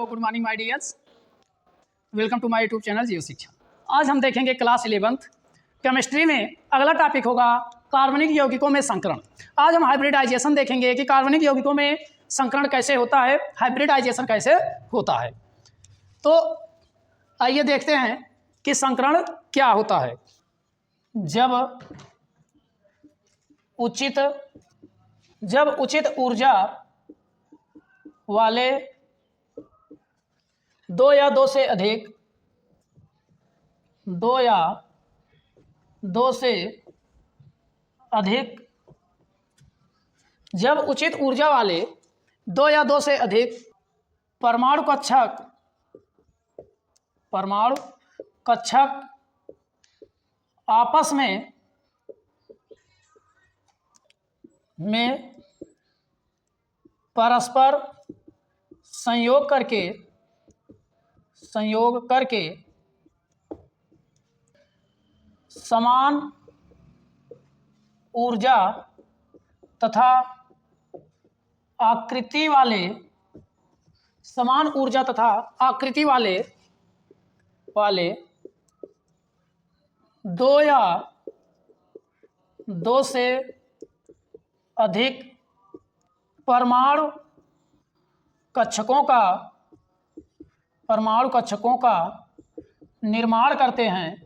Good morning my dears, welcome to my YouTube channel Jio Shiksha. आज हम देखेंगे क्लास 11th केमिस्ट्री में अगला टॉपिक होगा कार्बनिक यौगिकों में संकरण। आज हम हाइब्रिडाइजेशन देखेंगे कि कार्बनिक यौगिकों में संकरण कैसे होता है, हाइब्रिडाइजेशन कैसे होता है। तो आइए देखते हैं कि संकरण क्या होता है। जब उचित ऊर्जा वाले दो या दो से अधिक जब उचित ऊर्जा वाले दो या दो से अधिक परमाणु कक्षक आपस में परस्पर संयोग करके समान ऊर्जा तथा आकृति वाले दो या दो से अधिक परमाणु कक्षकों का निर्माण करते हैं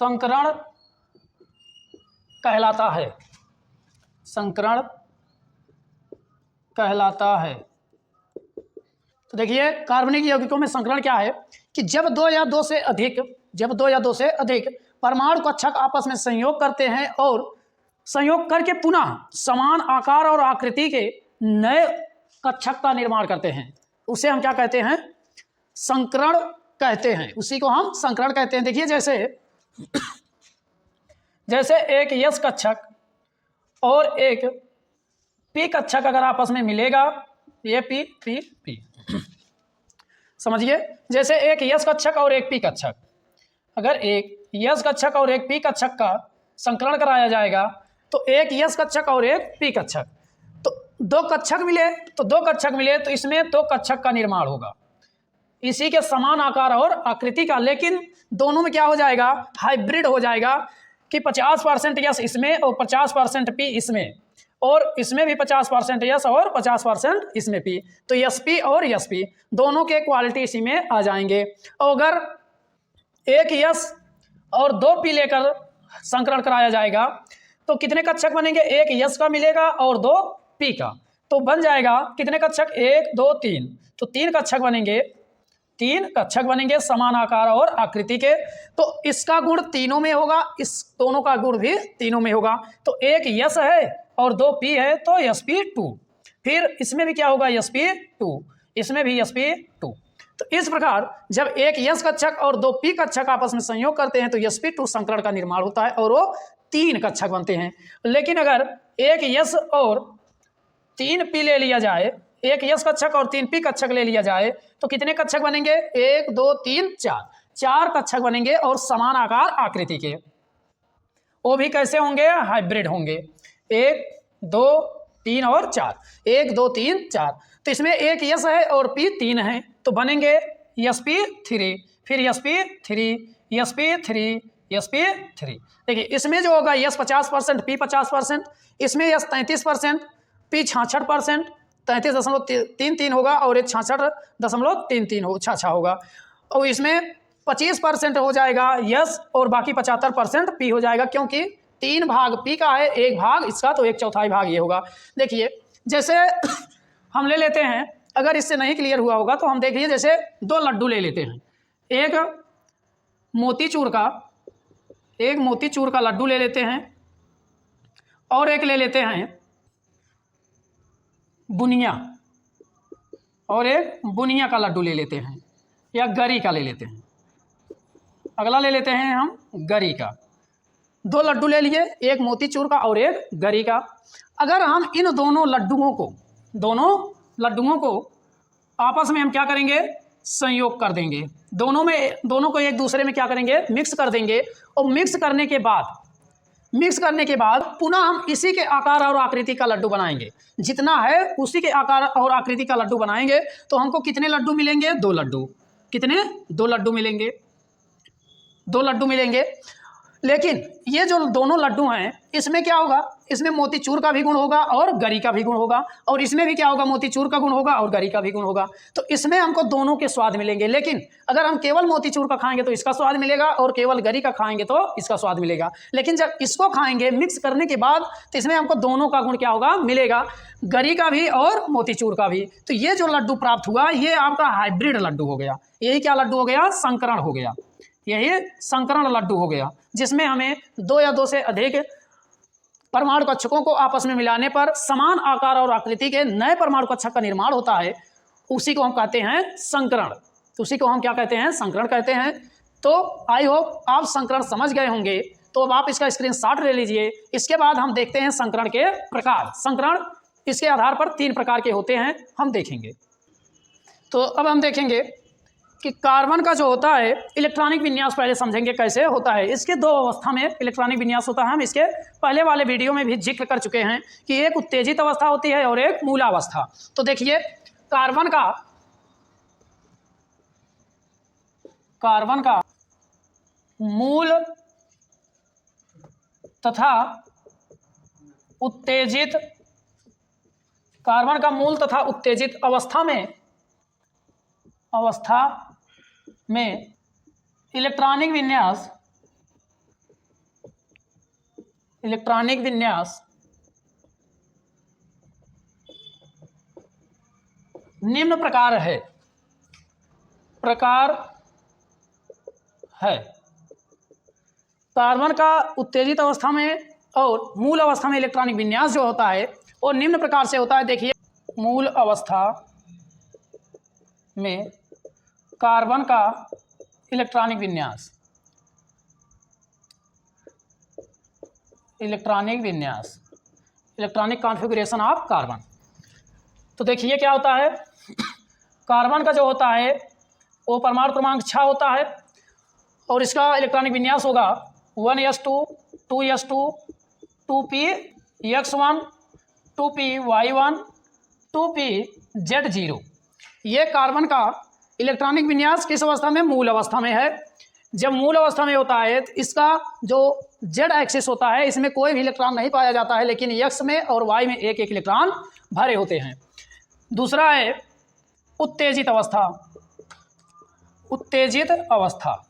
संकरण कहलाता है। तो देखिए कार्बनिक यौगिकों में संकरण क्या है कि जब दो या दो से अधिक परमाणु कक्षक आपस में संयोग करते हैं और संयोग करके पुनः समान आकार और आकृति के नए कक्षक का निर्माण करते हैं, उसे हम क्या कहते हैं? संकरण कहते हैं। उसी को हम संकरण कहते हैं। देखिए जैसे एक यस कक्षक और एक पी कक्षक अगर आपस में मिलेगा, ये पी समझिए, जैसे एक यस कक्षक और एक पी कक्षक, अगर एक यस कक्षक और एक पी कक्षक का संकलन कराया जाएगा तो एक यस कक्षक और एक पी कक्षक, तो दो कक्षक मिले तो इसमें दो कक्षक का निर्माण होगा, इसी के समान आकार और आकृति का। लेकिन दोनों में क्या हो जाएगा? हाइब्रिड हो जाएगा कि 50% यस इसमें और 50% पी इसमें, और इसमें भी 50% यस और 50% इसमें पी, तो यस पी और यस पी दोनों के क्वालिटी इसी में आ जाएंगे। और अगर एक यस और दो पी लेकर संकरण कराया जाएगा तो कितने कक्षक बनेंगे? एक यस का मिलेगा और दो पी का, तो बन जाएगा कितने कक्षक? 1 2 3, तो तीन कक्षक बनेंगे समान आकार और आकृति के। तो इसका गुण तीनों में होगा, इस दोनों का गुण भी तीनों में होगा। तो एक यस है और दो पी है तो यस पी 2, फिर इसमें भी क्या होगा? यस पी 2, इसमें भी यस पी 2। तो इस प्रकार जब एक यस कक्षक और दो पी कक्षक आपस में संयोग करते हैं तो यस पी 2 संकरण का निर्माण होता है और वो तीन कक्षक बनते हैं। लेकिन अगर एक यस और तीन पी ले लिया जाए, एक यस कक्षक और तीन पी कक्षक ले लिया जाए तो कितने कक्षक बनेंगे? 1 2 3 4, चार कक्षक बनेंगे और समान आकार आकृति के। वो भी कैसे होंगे? हाइब्रिड होंगे। 1 2 3 और 4, 1 2 3 4, तो इसमें एक यस है और पी 3 है तो बनेंगे यस पी 3, फिर yes P 3, yes P 3, yes P 3। देखिए इसमें जो होगा यस 50%, पी 50%, इसमें यस 33%, पी 66%, 33.33 होगा और एक 66.33 होगा, और इसमें 25% हो जाएगा यस और बाकी 75% पी हो जाएगा, क्योंकि 3 भाग पी का है, 1 भाग इसका, तो 1/4 भाग ये होगा। देखिए जैसे हम ले लेते हैं, अगर इससे नहीं क्लियर हुआ होगा तो हम देखिए जैसे दो लड्डू ले लेते हैं, एक मोतीचूर का लड्डू ले लेते हैं और एक ले लेते हैं बुनिया, और एक बुनिया का लड्डू ले लेते हैं या गरी का ले लेते हैं। अगला ले लेते हैं हम गरी का। दो लड्डू ले लिए, एक मोतीचूर का और एक गरी का। अगर हम इन दोनों लड्डुओं को आपस में हम क्या करेंगे? संयोग कर देंगे, दोनों को एक दूसरे में क्या करेंगे? मिक्स कर देंगे, और मिक्स करने के बाद मिक्स करने के बाद पुनः हम इसी के आकार और आकृति का लड्डू बनाएंगे, जितना है उसी के आकार और आकृति का लड्डू बनाएंगे। तो हमको कितने लड्डू मिलेंगे? 2 लड्डू। कितने? 2 लड्डू मिलेंगे, 2 लड्डू मिलेंगे। लेकिन ये जो दोनों लड्डू हैं इसमें क्या होगा? इसमें मोतीचूर का भी गुण होगा और गरी का भी गुण होगा, और इसमें भी क्या होगा? मोतीचूर का गुण होगा और गरी का भी गुण होगा। तो इसमें हमको दोनों के स्वाद मिलेंगे। लेकिन अगर हम केवल मोतीचूर का खाएंगे तो इसका स्वाद मिलेगा, और केवल गरी का खाएंगे तो इसका स्वाद मिलेगा। लेकिन जब इसको खाएंगे मिक्स करने के बाद तो इसमें हमको दोनों का गुण क्या होगा? मिलेगा, गरी का भी और मोतीचूर का भी। तो ये जो लड्डू प्राप्त हुआ ये आपका हाइब्रिड लड्डू हो गया। यही क्या लड्डू हो गया? संकरण हो गया। यही संकरण लड्डू हो गया, जिसमें हमें 2 या 2 से अधिक परमाणु कक्षकों को आपस में मिलाने पर समान आकार और आकृति के नए परमाणु कक्षक का निर्माण होता है। उसी को हम कहते हैं संकरण। उसी को हम क्या कहते हैं? संकरण कहते हैं। तो आई होप आप संकरण समझ गए होंगे। तो अब आप इसका स्क्रीनशॉट ले लीजिए। इसके बाद हम देखते हैं संकरण के प्रकार। संकरण इसके आधार पर 3 प्रकार के होते हैं, हम देखेंगे। तो अब हम देखेंगे कि कार्बन का जो होता है इलेक्ट्रॉनिक विन्यास पहले समझेंगे कैसे होता है। इसके 2 अवस्था में इलेक्ट्रॉनिक विन्यास होता है। हम इसके पहले वाले वीडियो में भी जिक्र कर चुके हैं कि एक उत्तेजित अवस्था होती है और एक मूलावस्था। तो देखिए कार्बन का मूल तथा उत्तेजित, कार्बन का मूल तथा उत्तेजित अवस्था में इलेक्ट्रॉनिक विन्यास निम्न प्रकार है। कार्बन का उत्तेजित अवस्था में और मूल अवस्था में इलेक्ट्रॉनिक विन्यास जो होता है वो निम्न प्रकार से होता है। देखिए मूल अवस्था में कार्बन का इलेक्ट्रॉनिक विन्यास, इलेक्ट्रॉनिक कॉन्फ़िगरेशन ऑफ कार्बन। तो देखिए क्या होता है, कार्बन का जो होता है वो परमाणु क्रमांक 6 होता है और इसका इलेक्ट्रॉनिक विन्यास होगा 1s2 2s2 2px1 2py1 2pz0। ये कार्बन का इलेक्ट्रॉनिक विन्यास किस अवस्था में? मूल अवस्था में है। जब मूल अवस्था में होता है तो इसका जो जेड एक्सिस होता है इसमें कोई भी इलेक्ट्रॉन नहीं पाया जाता है, लेकिन एक्स में और वाई में एक एक इलेक्ट्रॉन भरे होते हैं। दूसरा है उत्तेजित अवस्था।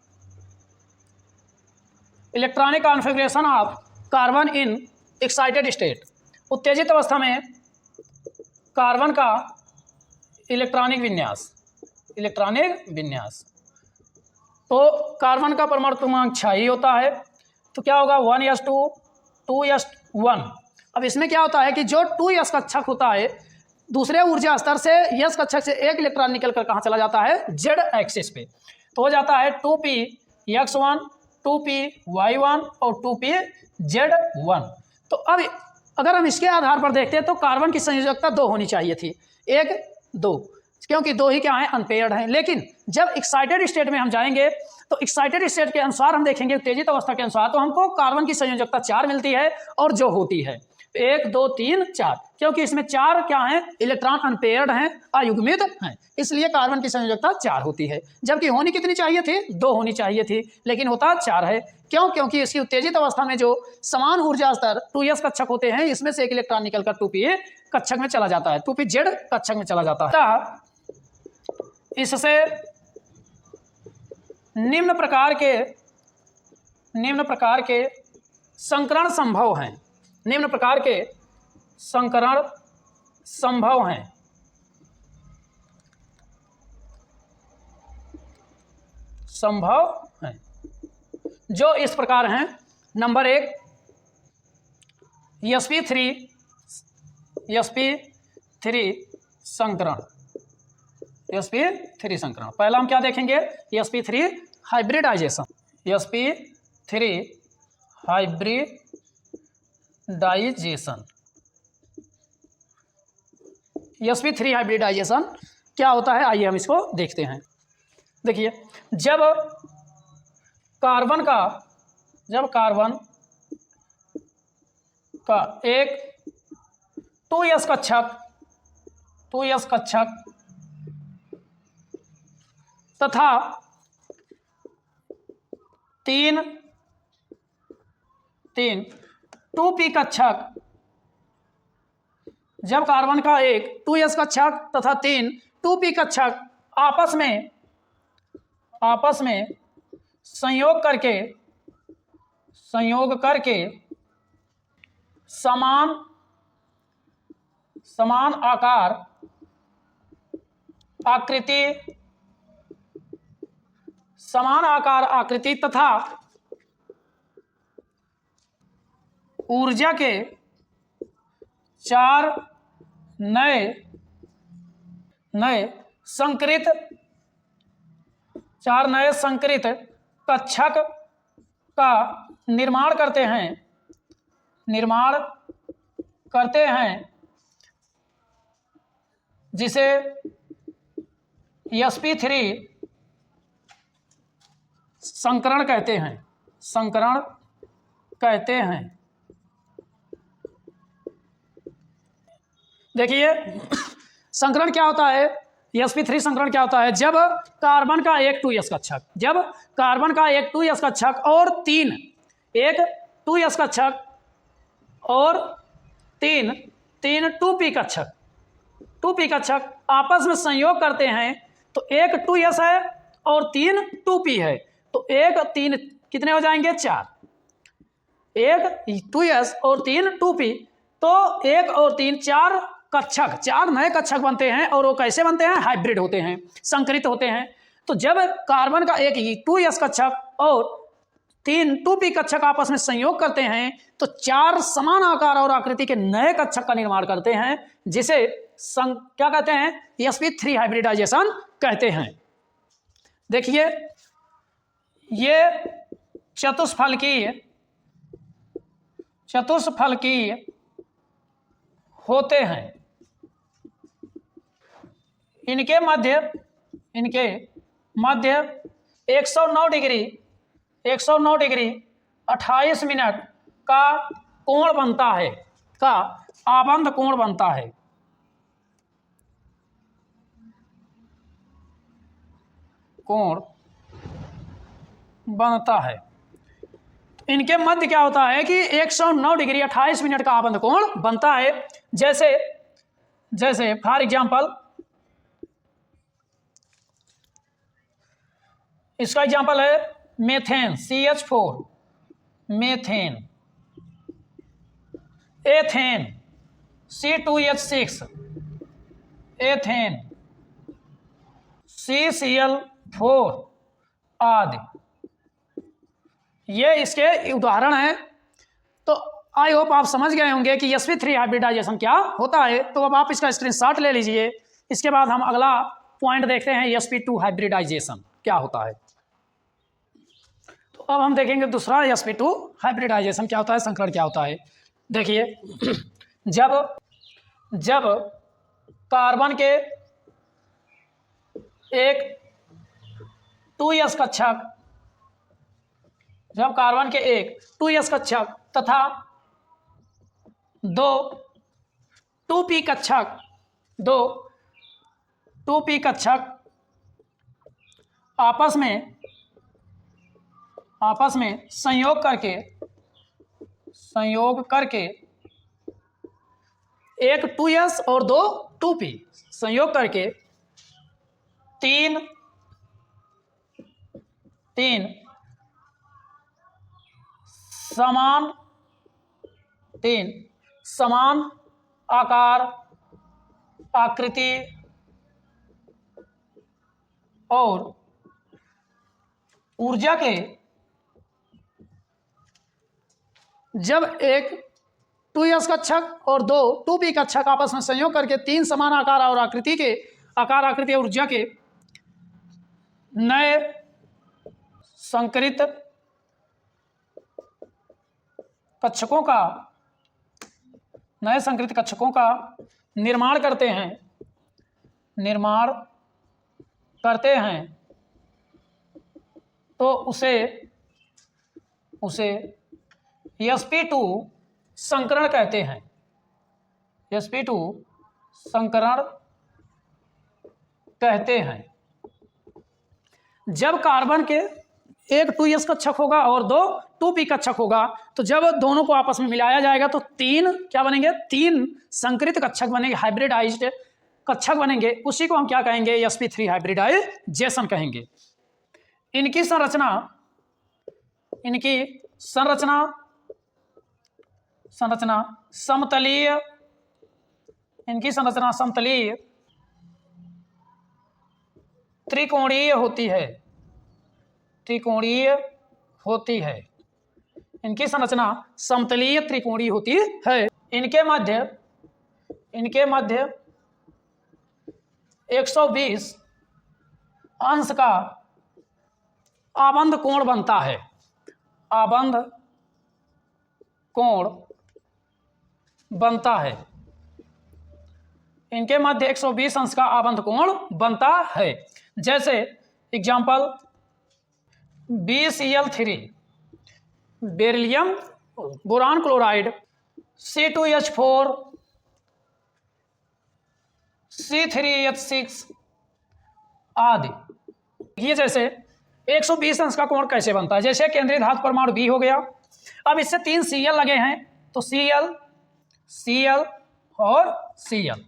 Electronic configuration of carbon in excited state. उत्तेजित अवस्था में कार्बन का इलेक्ट्रॉनिक विन्यास तो कार्बन का परमाणु क्रमांक 6 ही होता है। तो क्या होगा 1s2 2s1। अब इसमें क्या होता है कि जो 2s कक्षक होता है दूसरे ऊर्जा स्तर से s कक्षक से एक इलेक्ट्रॉन निकल कर कहाँ चला जाता है? z एक्सिस पे। तो हो जाता है 2px1 2py1 और 2pz1। तो अब अगर हम इसके आधार पर देखते हैं तो कार्बन की संयोजकता 2 होनी चाहिए थी, 1 2, क्योंकि 2 ही क्या है? अनपेयर्ड हैं। लेकिन जब एक्साइटेड स्टेट में हम जाएंगे तो एक्साइटेड स्टेट के अनुसार हम देखेंगे उत्तेजित अवस्था के अनुसार तो हमको कार्बन की संयोजकता 4 मिलती है और जो होती है 1 2 3 4, क्योंकि इसमें 4 क्या हैं? इलेक्ट्रॉन अनपेयर्ड हैं, अयुग्मित हैं, इसलिए कार्बन की संयोजकता 4 होती है। जबकि होनी कितनी चाहिए थी? 2 होनी चाहिए थी, लेकिन होता 4 है। क्यों? क्योंकि इसकी उत्तेजित अवस्था में जो समान ऊर्जा स्तर 2s कक्षक होते हैं इसमें से एक इलेक्ट्रॉन निकलकर 2p कक्षक में चला जाता है, 2pz कक्षक में चला जाता है। इससे निम्न प्रकार के संकरण संभव हैं। निम्न प्रकार के संकरण संभव हैं। जो इस प्रकार हैं। नंबर 1 sp3 संकरण। sp3 संकरण पहला हम क्या देखेंगे? sp3 hybridisation. sp3 हाइब्रिडाइजेशन क्या होता है? आइए हम इसको देखते हैं। देखिए जब कार्बन का एक 2s कक्षक तथा 3 2p कक्षक। जब कार्बन का एक 2s कक्षक तथा 3 2p कक्षक आपस में संयोग करके समान आकार आकृति तथा ऊर्जा के 4 नए संकरित कक्षक का निर्माण करते हैं जिसे sp3 संकरण कहते हैं। देखिए संकरण क्या होता है, sp3 संकरण क्या होता है? जब कार्बन का एक 2s कक्षक और 3 2s कक्षक और 3 2p कक्षक आपस में संयोग करते हैं, तो एक 2s है और 3 2p है, तो एक 3 कितने हो जाएंगे? 4। एक 2s और 3 2p, तो 1 और 3 4 कक्षक, 4 नए कक्षक बनते हैं। और वो कैसे बनते हैं? हाइब्रिड होते हैं, संकरित होते हैं। तो जब कार्बन का एक 2s कक्षक और 3 2p कक्षक आपस में संयोग करते हैं, तो 4 समान आकार और आकृति के नए कक्षक का निर्माण करते हैं, जिसे क्या कहते हैं? sp3 हाइब्रिडाइजेशन कहते हैं। देखिए ये चतुष्फलकीय होते हैं। इनके मध्य 109 डिग्री 28 मिनट का कोण बनता है, का आबंध कोण बनता है। इनके मध्य क्या होता है कि 109 डिग्री 28 मिनट का आबंध कोण बनता है। जैसे फॉर एग्जाम्पल, इसका एग्जाम्पल है methane CH4, methane, ethane C2H6, ethane CCl4 आदि। ये इसके उदाहरण हैं। तो आई होप आप समझ गए होंगे कि sp3 हाइब्रिडाइजेशन क्या होता है। तो अब आप इसका स्क्रीनशॉट ले लीजिए। इसके बाद हम अगला पॉइंट देखते हैं, sp2 हाइब्रिडाइजेशन क्या होता है। तो अब हम देखेंगे दूसरा sp2 हाइब्रिडाइजेशन क्या होता है, संकरण क्या होता है। देखिए जब कार्बन के एक 2s कक्षक तथा 2 2p कक्षक आपस में संयोग करके एक 2s और 2 2p संयोग करके 3 समान आकार आकृति और ऊर्जा के, जब एक 2s कक्षक और 2 2p कक्षक आपस में संयोग करके 3 समान आकार और आकृति ऊर्जा के नए संकरित कक्षकों का निर्माण करते हैं, तो उसे sp2 संकरण कहते हैं, sp2 संकरण कहते हैं। जब कार्बन के एक 2s कक्षक होगा और दो 2p कक्षक होगा, तो जब दोनों को आपस में मिलाया जाएगा तो तीन क्या बनेंगे, तीन संकरित कक्षक बनेंगे, हाइब्रिडाइज्ड कक्षक बनेंगे। उसी को हम क्या कहेंगे, sp3 हाइब्रिडाइजेशन कहेंगे। इनकी संरचना समतलीय, इनकी संरचना समतलीय त्रिकोणीय होती है, त्रिकोणीय होती है। इनकी संरचना समतलीय त्रिकोणीय होती है। इनके मध्य 120 अंश का आबंध कोण बनता है, आबंध कोण बनता है। इनके मध्य 120 अंश का आबंध कोण बनता है। जैसे example BCl3 beryllium boron chloride, C2H4 C3H6 आदि। ये जैसे 120 अंश का कोण कैसे बनता है, जैसे केंद्रीय धातु परमाणु B हो गया, अब इससे 3 Cl लगे हैं तो Cl और Cl,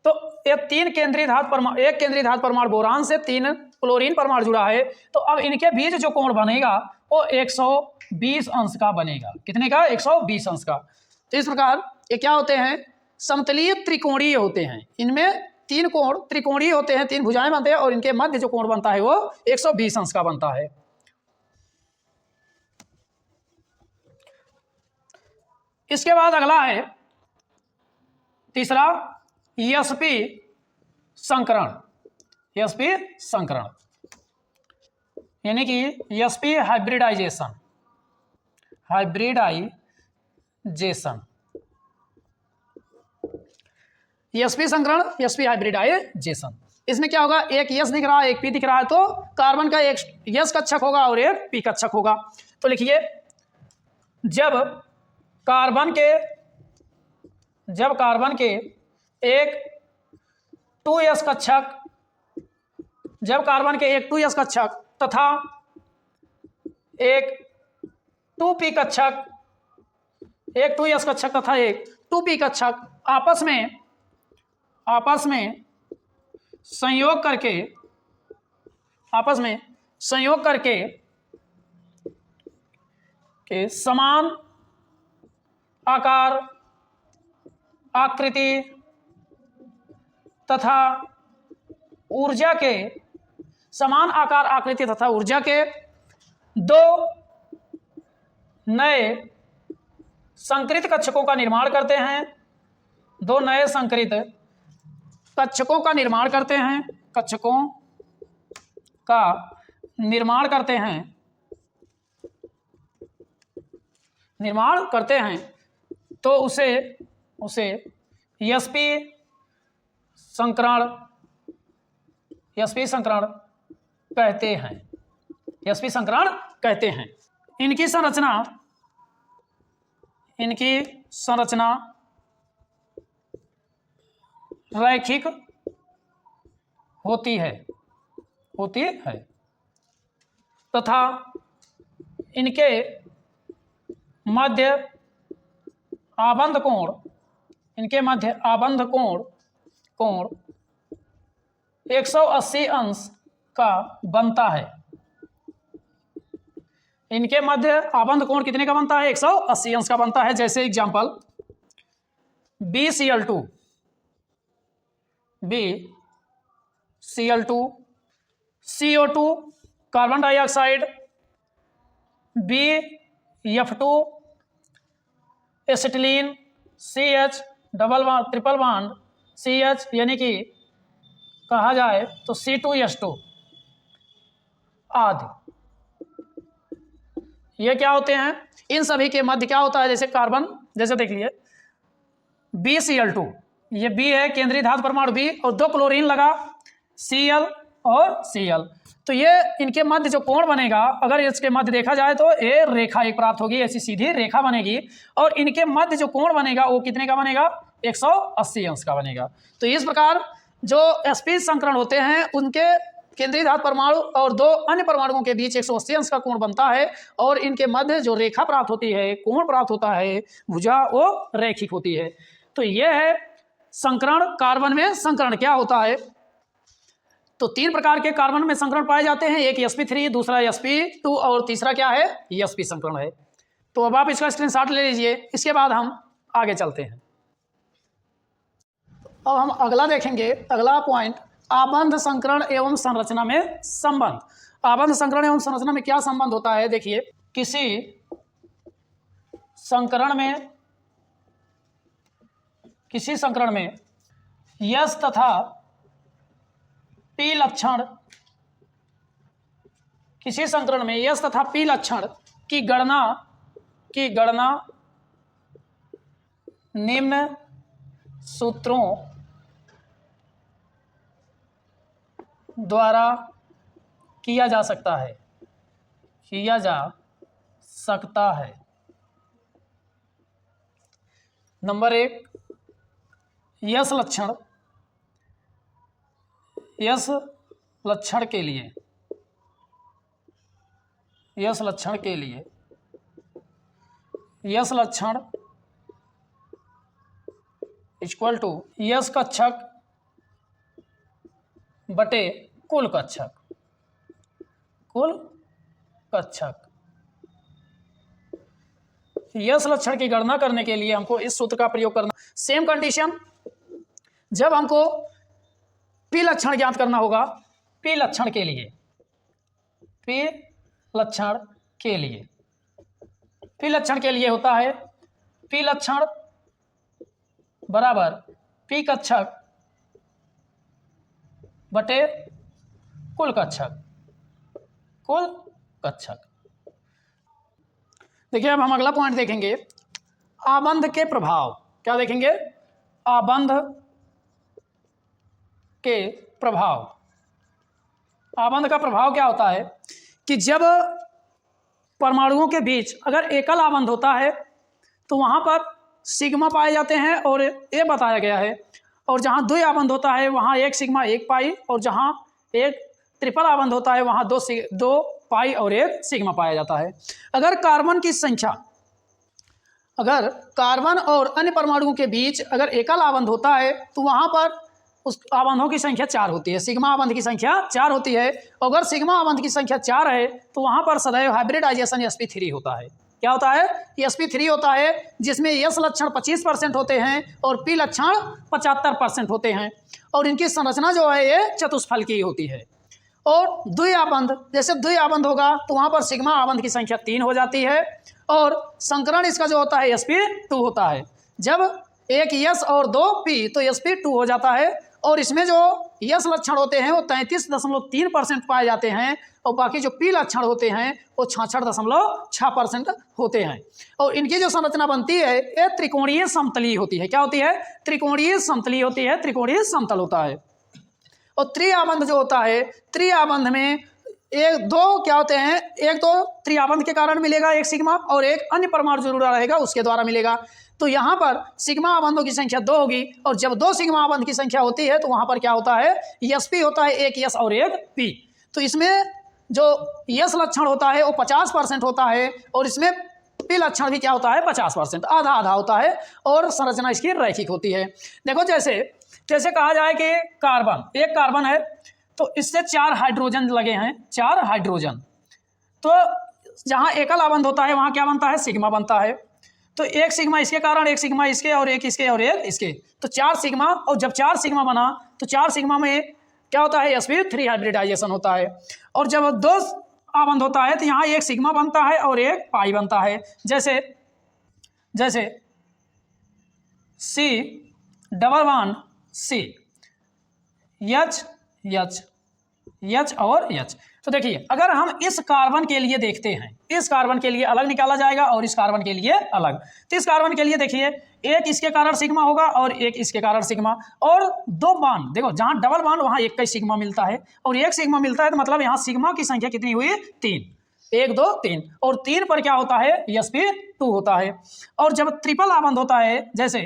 तो ये तीन केंद्रीय धातु परमाणु, एक केंद्रीय धातु परमाणु बोरान से 3 क्लोरीन परमाणु जुड़ा है, तो अब इनके बीच जो कोण बनेगा वो 120 अंश का बनेगा। कितने का, 120 अंश का। तो इस प्रकार ये क्या होते हैं, समतलीय त्रिकोणीय होते हैं। इनमें 3 कोण त्रिकोणीय होते हैं, 3 भुजाएं बनते हैं और इनके मध्य जो कोण बनता है वो 120 अंश का बनता है। इसके बाद अगला है तीसरा sp संकरण, sp संकरण यानी कि sp हाइब्रिडाइजेशन, sp संकरण, sp हाइब्रिडाइजेशन। इसमें क्या होगा, एक s दिख रहा है, एक p दिख रहा है, तो कार्बन का एक s कक्षक होगा और एक p कक्षक होगा। तो लिखिए, जब कार्बन के एक 2s कक्षक, जब कार्बन के एक 2s कक्षक तथा एक 2p कक्षक, एक 2s कक्षक तथा एक 2p कक्षक आपस में संयोग करके के समान आकार, आकृति तथा ऊर्जा के, समान आकार, आकृति तथा ऊर्जा के दो नए संकरित कक्षकों का निर्माण करते हैं, दो नए संकरित कक्षकों का निर्माण करते हैं, कक्षकों का निर्माण करते हैं, तो उसे sp संकरण कहते हैं, sp संकरण कहते हैं। इनकी संरचना रैखिक होती है तथा इनके मध्य आबंध कोण 180 अंश का बनता है। इनके मध्य आबंध कोण कितने का बनता है, 180 अंश का बनता है। जैसे example BCl2 CO2 carbon dioxide, BF2 acetylene, CH triple bond CH यानी कि कहा जाए तो C2H2 आदि। ये क्या होते हैं, इन सभी के मध्य क्या होता है, जैसे कार्बन, जैसे देख लिए BCl2, ये B है केंद्रीय धातु परमाणु B और 2 क्लोरीन लगा, Cl और Cl। तो ये इनके मध्य जो कोण बनेगा, अगर इसके मध्य देखा जाए तो ये रेखा एक प्राप्त होगी, ऐसी सीधी रेखा बनेगी और इनके मध्य जो कोण बनेगा वो कितने का बनेगा, 180 अंश का बनेगा। तो इस प्रकार जो sp संकरण होते हैं उनके केंद्रीय धातु परमाणु और दो अन्य परमाणुओं के बीच 180 अंश का कोण बनता है और इनके मध्य जो रेखा प्राप्त होती है, कोण प्राप्त होता है, भुजा, वो रैखिक होती है। तो यह है संकरण। कार्बन में संकरण क्या होता है? तो 3 प्रकार के कार्बन में संकरण पाए जाते हैं, एक sp3, दूसरा sp2 और तीसरा क्या है, sp संकरण है। तो अब आप इसका स्क्रीनशॉट ले लीजिए, इसके बाद हम आगे चलते हैं। अब हम अगला देखेंगे, अगला पॉइंट, आबंध संकरण एवं संरचना में संबंध। आबंध संकरण एवं संरचना में क्या संबंध होता है? देखिए, किसी संकरण में यश तथा पी लक्षण, किसी संकरण में यश तथा पी लक्षण की गणना निम्न सूत्रों द्वारा किया जा सकता है। नंबर 1, यश लक्षण के लिए यश लक्षण इक्वल टू यश कक्षक बटे कुल कक्षक। यश लक्षण की गणना करने के लिए हमको इस सूत्र का प्रयोग करना। सेम कंडीशन, जब हमको पी लक्षण ज्ञात करना होगा, पी लक्षण के लिए होता है पी लक्षण बराबर पी कक्षक बटे कुल कक्षक। देखिए, अब हम अगला पॉइंट देखेंगे, आबंध के प्रभाव। क्या देखेंगे? आबंध के प्रभाव। आबंध का प्रभाव क्या होता है कि जब परमाणुओं के बीच अगर एकल आबंध होता है तो वहाँ पर सिग्मा पाए जाते हैं और ये बताया गया है, और जहाँ द्वि आबंध होता है वहाँ 1 सिग्मा 1 पाई, और जहाँ एक ट्रिपल आबंध होता है वहाँ 2 पाई और 1 सिग्मा पाया जाता है। अगर कार्बन और अन्य परमाणुओं के अगर एकल आबंध होता है तो वहाँ पर उस आबंधों की संख्या 4 होती है, सिग्मा आबंध की संख्या 4 होती है। अगर सिग्मा आबंध की संख्या 4 है तो वहाँ पर सदैव हाइब्रिडाइजेशन sp3 होता है। क्या होता है? sp3 होता है, जिसमें यश लक्षण 25% होते हैं और पी लक्षण 75% होते हैं, और इनकी संरचना जो है ये चतुष्फलकीय होती है। और द्वि आबंध, जैसे द्वि आबंध होगा तो वहाँ पर सिग्मा आबंध की संख्या 3 हो जाती है, और संकरण इसका जो होता है sp2 होता है। जब एक यश और 2 पी तो sp2 हो जाता है, और इसमें जो यश लक्षण होते हैं वो 33.3% पाए जाते हैं, और बाकी जो पी लक्षण होते हैं वो 66.6% होते हैं। और इनकी जो संरचना बनती है ये त्रिकोणीय समतलीय होती है। क्या होती है? त्रिकोणीय समतलीय होती है, त्रिकोणीय समतल होता है। और त्रिआबंध जो होता है, त्रिआबंध में 1-2 क्या होते हैं, एक तो त्रिआबंध के कारण मिलेगा 1 सिग्मा, और एक अन्य परमाणु जुड़ा रहेगा उसके द्वारा मिलेगा। तो यहाँ पर सिग्मा आबंधों की संख्या 2 होगी, और जब 2 सिग्मा आबंध की संख्या होती है तो वहाँ पर क्या होता है, sp होता है, 1 यश और 1 p। तो इसमें जो यश लक्षण होता है वो 50% होता है, और इसमें पी लक्षण भी क्या होता है, 50%, आधा आधा होता है, और संरचना इसकी रैखिक होती है। देखो, जैसे कहा जाए कि एक कार्बन है तो इससे 4 हाइड्रोजन लगे हैं, 4 हाइड्रोजन। तो जहाँ एकल आबंध होता है वहाँ क्या बनता है, सिग्मा बनता है। तो 1 सिग्मा इसके कारण, 1 सिग्मा इसके, और 1 इसके और 1 इसके, तो 4 सिग्मा। और जब 4 सिग्मा बना तो 4 सिग्मा में क्या होता है, sp3 हाइब्रिडाइजेशन होता है। और जब 2 आबंध होता है तो यहाँ 1 सिग्मा बनता है और 1 पाई बनता है। जैसे C, H और H। तो देखिए अगर हम इस कार्बन के लिए देखते हैं, इस कार्बन के लिए अलग निकाला जाएगा और इस कार्बन के लिए अलग। तो इस कार्बन के लिए देखिए एक इसके कारण सिग्मा होगा और एक इसके कारण सिग्मा, और दो बांड देखो जहां डबल बांड वहां एक का सिग्मा मिलता है और एक सिग्मा मिलता है, तो मतलब यहां सिग्मा की संख्या कितनी हुई 3, 1 2 3, और 3 पर क्या होता है sp2 होता है। और जब ट्रिपल आबंध होता है जैसे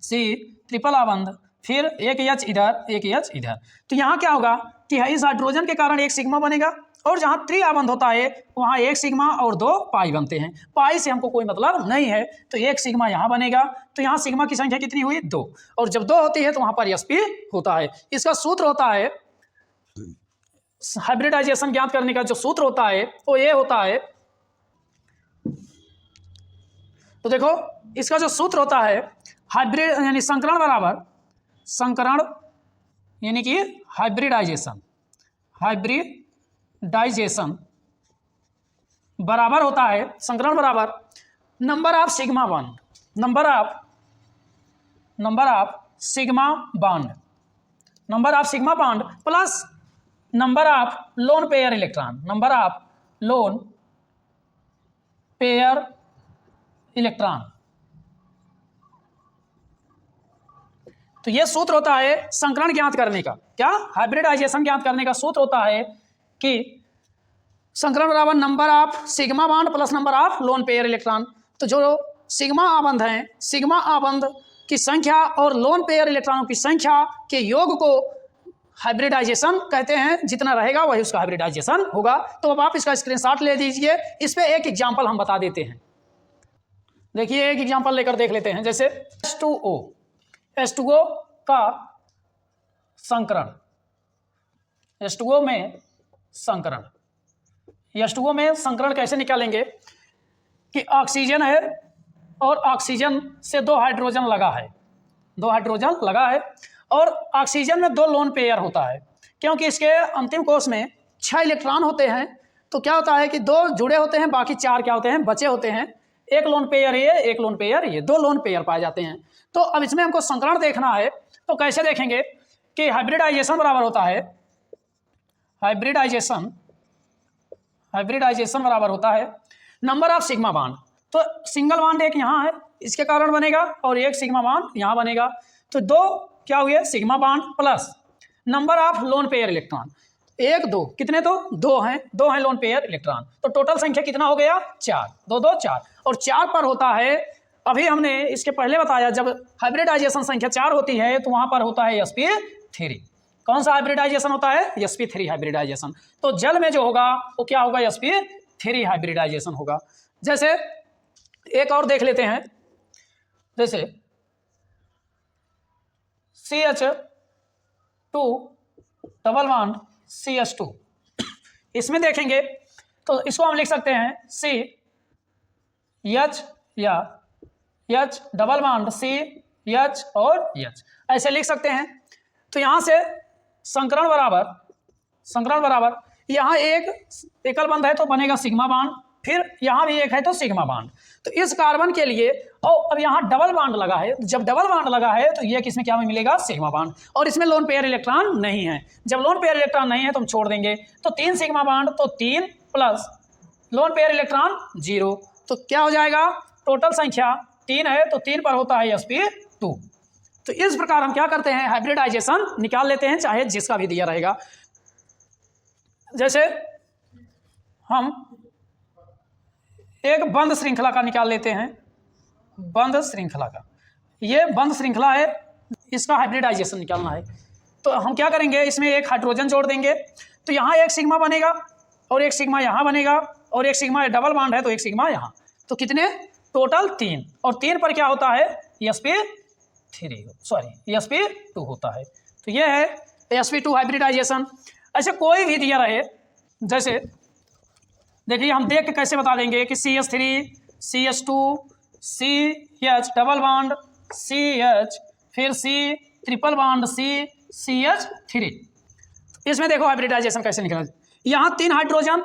C ट्रिपल आबंध, फिर एक H इधर एक H इधर, तो यहाँ क्या होगा कि इस हाइड्रोजन के कारण एक सिग्मा बनेगा, और जहाँ त्रि आबंध होता है वहाँ एक सिग्मा और 2 पाई बनते हैं। पाई से हमको कोई मतलब नहीं है, तो एक सिग्मा यहाँ बनेगा, तो यहाँ सिग्मा की संख्या कितनी हुई 2, और जब 2 होती है तो वहाँ पर sp होता है। इसका सूत्र होता है, हाइब्रिडाइजेशन ज्ञात करने का जो सूत्र होता है वो ये होता है, तो देखो इसका जो सूत्र होता है हाइब्रिड यानी संकरण बराबर संकरण यानी कि हाइब्रिडाइजेशन, हाइब्रिडाइजेशन बराबर होता है संकरण बराबर number of sigma bond, number of sigma bond, number of sigma bond plus number of lone pair electron, number of lone pair electron. तो यह सूत्र होता है संकरण ज्ञात करने का, क्या हाइब्रिडाइजेशन ज्ञात करने का सूत्र होता है कि संकरण बराबर number of sigma bond plus number of lone pair electron. तो जो सिग्मा आबंध हैं, सिग्मा आबंध की संख्या और लोन पेयर इलेक्ट्रॉनों की संख्या के योग को हाइब्रिडाइजेशन कहते हैं, जितना रहेगा वही उसका हाइब्रिडाइजेशन होगा। तो अब आप इसका स्क्रीनशॉट ले दीजिए, इस पे एक एग्जांपल हम बता देते हैं। देखिए एक एग्जांपल लेकर देख लेते हैं, जैसे H2O का संकरण, H2O में संकरण, H2O में संकरण कैसे निकालेंगे कि ऑक्सीजन है और ऑक्सीजन से 2 हाइड्रोजन लगा है, 2 हाइड्रोजन लगा है, और ऑक्सीजन में 2 लोन पेयर होता है, क्योंकि इसके अंतिम कोष में 6 इलेक्ट्रॉन होते हैं। तो क्या होता है कि 2 जुड़े होते हैं, बाकी 4 क्या होते हैं बचे होते हैं, एक लोन पेयर ये, एक लोन पेयर ये, 2 लोन पेयर पाए जाते हैं। तो अब इसमें हमको संकरण देखना है, तो कैसे देखेंगे कि हाइब्रिडाइजेशन बराबर होता है, हाइब्रिडाइजेशन बराबर होता है नंबर ऑफ सिग्मा बॉन्ड। तो सिंगल बॉन्ड एक यहाँ है, इसके कारण बनेगा, और एक सिग्मा बॉन्ड यहाँ बनेगा, तो 2 क्या हुए sigma bond plus number of lone pair electron, 1 2 कितने, तो 2 हैं, 2 हैं लोन पेयर इलेक्ट्रॉन, तो टोटल संख्या कितना हो गया 4, 2 2 4, और 4 पर होता है, अभी हमने इसके पहले बताया जब हाइब्रिडाइजेशन संख्या 4 होती है तो वहां पर होता है sp3। कौन सा हाइब्रिडाइजेशन होता है sp3 हाइब्रिडाइजेशन। तो जल में जो होगा वो क्या होगा sp3 हाइब्रिडाइजेशन होगा। जैसे एक और देख लेते हैं, जैसे CH2 डबल बॉन्ड CH2, इसमें देखेंगे तो इसको हम लिख सकते हैं CH या H डबल बॉन्ड CH और H, ऐसे लिख सकते हैं। तो यहाँ से संकरण बराबर यहाँ एक एकल बंध है तो बनेगा सिग्मा बॉन्ड, फिर यहाँ भी एक है तो सिग्मा बॉन्ड। तो इस कार्बन के लिए, और अब यहाँ डबल बॉन्ड लगा है, जब डबल बॉन्ड लगा है तो ये किसमें क्या में मिलेगा सिग्मा बॉन्ड, और इसमें लोन पेयर इलेक्ट्रॉन नहीं है। जब लोन पेयर इलेक्ट्रॉन नहीं है तो हम छोड़ देंगे, तो 3 सिग्मा बॉन्ड, तो 3 प्लस लोन पेयर इलेक्ट्रॉन 0, तो क्या हो जाएगा टोटल संख्या 3 है, तो 3 पर होता है sp2। तो इस प्रकार हम क्या करते हैं हाइब्रिडाइजेशन निकाल लेते हैं, चाहे जिसका भी दिया रहेगा। जैसे हम एक बंद श्रृंखला का निकाल लेते हैं, बंद श्रृंखला का, ये बंद श्रृंखला है, इसका हाइब्रिडाइजेशन निकालना है। तो हम क्या करेंगे, इसमें एक हाइड्रोजन जोड़ देंगे, तो यहाँ एक सिग्मा बनेगा और एक सिग्मा यहाँ बनेगा, और एक सिग्मा डबल बॉन्ड है तो एक सिग्मा यहाँ, तो कितने टोटल 3, और 3 पर क्या होता है sp2 होता है। तो ये है sp2 हाइब्रिडाइजेशन। ऐसे कोई भी दिया रहे, जैसे देखिए हम देख के कैसे बता देंगे कि CH3 CH2 CH double bond CH, फिर C ट्रिपल बॉन्ड CH3। इसमें देखो हाइब्रिडाइजेशन कैसे निकला, यहाँ 3 हाइड्रोजन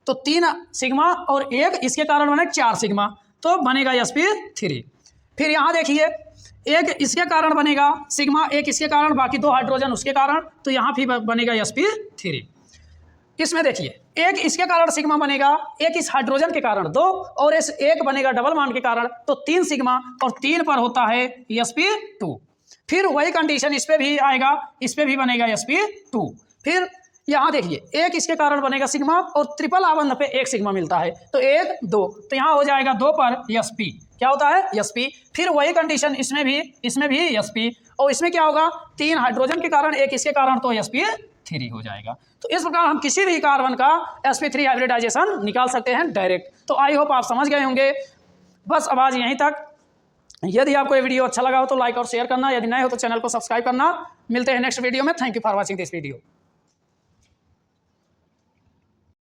तो 3 सिग्मा और एक इसके कारण बने 4 सिग्मा, तो बनेगा sp3। फिर यहाँ देखिए एक इसके कारण बनेगा सिग्मा, एक इसके कारण, बाकी 2 हाइड्रोजन उसके कारण, तो यहाँ भी बनेगा sp3। इसमें देखिए, एक इसके कारण सिग्मा बनेगा, एक इस हाइड्रोजन के कारण 2, और इस एक बनेगा डबल बॉन्ड के कारण, तो 3 सिग्मा, और 3 पर होता है sp2। फिर वही कंडीशन इस पे भी आएगा, इस पे भी बनेगा sp2। फिर यहाँ देखिए, एक इसके कारण बनेगा सिग्मा, और ट्रिपल आबंध पे एक सिग्मा मिलता है, तो 1 2, तो यहाँ हो जाएगा 2 पर sp, क्या होता है sp। फिर वही कंडीशन इसमें भी sp, और इसमें क्या होगा, 3 हाइड्रोजन के कारण, एक इसके कारण, तो sp3 हो जाएगा। तो इस प्रकार हम किसी भी कार्बन का sp3 हाइब्रिडाइजेशन निकाल सकते हैं डायरेक्ट। तो आई होप आप समझ गए होंगे। बस अब आज यहीं तक। यदि आपको ये वीडियो अच्छा लगा हो तो लाइक और शेयर करना, यदि नए हो तो चैनल को सब्सक्राइब करना। मिलते हैं नेक्स्ट वीडियो में। Thank you for watching this video.